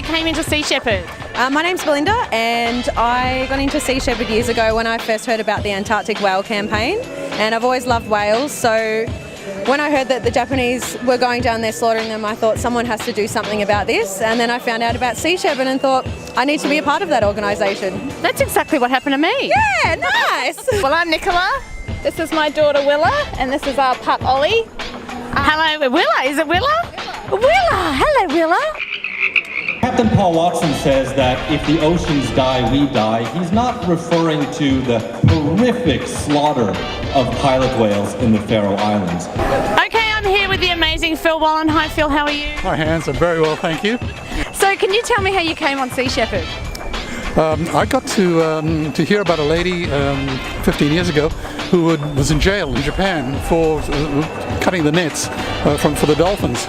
came into Sea Shepherd. My name's Belinda, and I got into Sea Shepherd years ago when I first heard about the Antarctic whale campaign, and I've always loved whales, so when I heard that the Japanese were going down there slaughtering them, I thought someone has to do something about this, and then I found out about Sea Shepherd and thought I need to be a part of that organisation. That's exactly what happened to me. Yeah, nice! Well, I'm Nicola. This is my daughter Willa, and this is our pup Ollie. Hello, Willa. Is it Willa? Willa! Hello, Willa. Captain Paul Watson says that if the oceans die, we die. He's not referring to the horrific slaughter of pilot whales in the Faroe Islands. Okay, I'm here with the amazing Phil Wallen. Hi, Phil. How are you? Hi, Hans. I'm very well, thank you. So, can you tell me how you came on Sea Shepherd? I got to hear about a lady 15 years ago who was in jail in Japan for cutting the nets for the dolphins.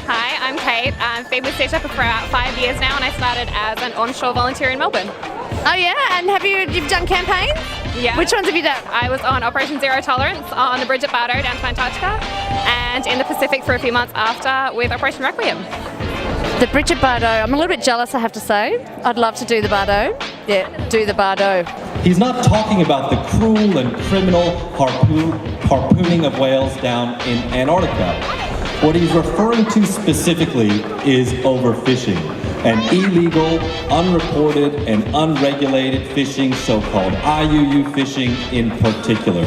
Hi, I'm Kate. I've been with Sea Shepherd for about 5 years now, and I started as an onshore volunteer in Melbourne. Oh yeah, and you've done campaigns? Yeah. Which ones have you done? I was on Operation Zero Tolerance on the bridge at Bardo down to Antarctica, and in the Pacific for a few months after with Operation Requiem. The bridge at Bardo. I'm a little bit jealous, I have to say. I'd love to do the Bardo. Yeah, do the Bardo. He's not talking about the cruel and criminal harpooning of whales down in Antarctica. What he's referring to specifically is overfishing, and illegal, unreported, and unregulated fishing, so-called IUU fishing in particular.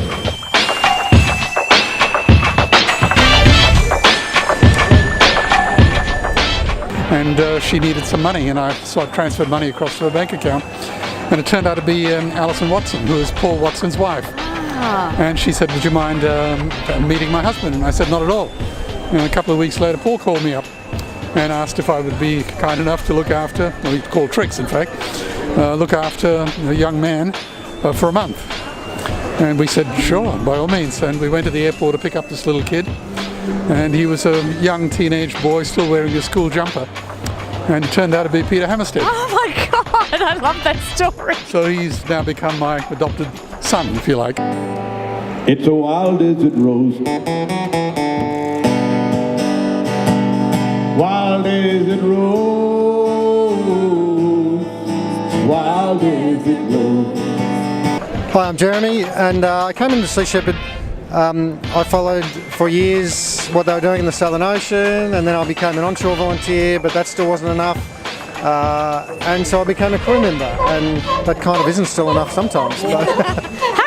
And she needed some money, and so I transferred money across to her bank account. And it turned out to be Alison Watson, who is Paul Watson's wife. And she said, would you mind meeting my husband? And I said, not at all. And a couple of weeks later, Paul called me up and asked if I would be kind enough to look after, well, he'd call Tricks in fact, look after a young man for a month. And we said, sure, by all means. And we went to the airport to pick up this little kid. And he was a young teenage boy still wearing a school jumper. And it turned out to be Peter Hammerstead. Oh my God, I love that story. So he's now become my adopted son, if you like. It's a wild desert rose. Wild desert rose. Wild desert rose. Hi, I'm Jeremy, and I came into Sea Shepherd. I followed for years what they were doing in the Southern Ocean, and then I became an onshore volunteer, but that still wasn't enough. And so I became a crew member, and that kind of isn't still enough sometimes. How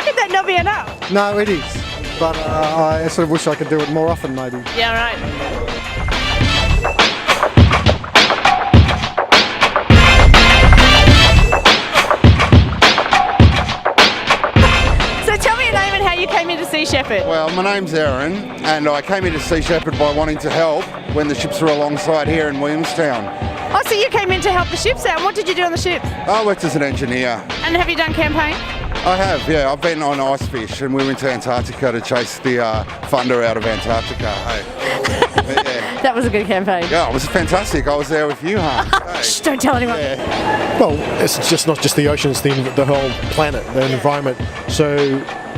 could that not be enough? No, it is, but I sort of wish I could do it more often, maybe. Yeah, right. Sea Shepherd? Well, my name's Aaron, and I came into Sea Shepherd by wanting to help when the ships were alongside here in Williamstown. Oh, so you came in to help the ships out. What did you do on the ships? I worked as an engineer. And have you done campaign? I have, yeah. I've been on ice fish, and we went to Antarctica to chase the thunder out of Antarctica. Hey. Yeah. That was a good campaign. Yeah, it was fantastic. I was there with you, Hans. Hey. Shh, don't tell anyone. Yeah. Well, it's just not just the oceans, the whole planet, the environment. So,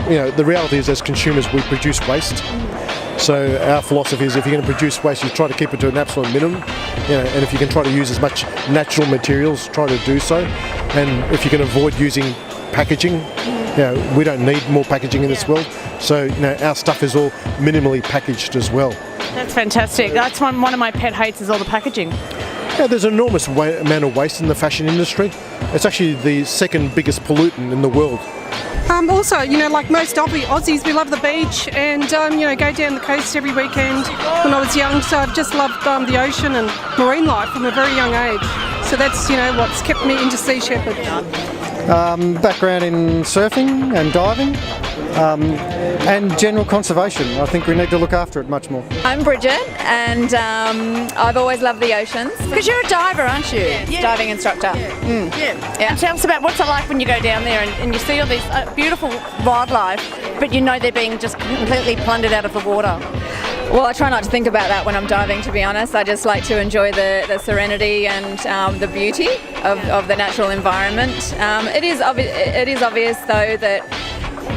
you know, the reality is as consumers we produce waste. So our philosophy is if you're going to produce waste, you try to keep it to an absolute minimum. You know, and if you can try to use as much natural materials, try to do so. And if you can avoid using packaging, you know, we don't need more packaging in this world. So, you know, our stuff is all minimally packaged as well. That's fantastic. That's one of my pet hates is all the packaging. Yeah, there's an enormous amount of waste in the fashion industry. It's actually the second biggest pollutant in the world. Also, you know, like most Aussies, we love the beach and, you know, go down the coast every weekend when I was young. So I've just loved the ocean and marine life from a very young age. So that's, you know, what's kept me into Sea Shepherd. Background in surfing and diving and general conservation. I think we need to look after it much more. I'm Bridget, and I've always loved the oceans. Because you're a diver, aren't you? Yeah. Diving instructor. Yeah. And tell us about what's it like when you go down there and you see all these beautiful wildlife, but you know they're being just completely plundered out of the water. Well, I try not to think about that when I'm diving, to be honest. I just like to enjoy the serenity and the beauty of the natural environment. It is obvious, though, that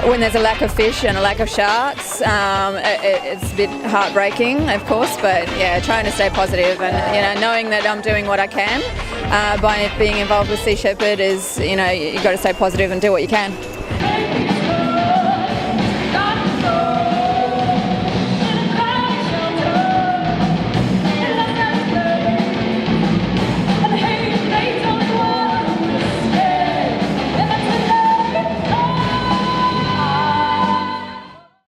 when there's a lack of fish and a lack of sharks, it's a bit heartbreaking, of course, but yeah, trying to stay positive and, you know, knowing that I'm doing what I can by being involved with Sea Shepherd is, you've got to stay positive and do what you can.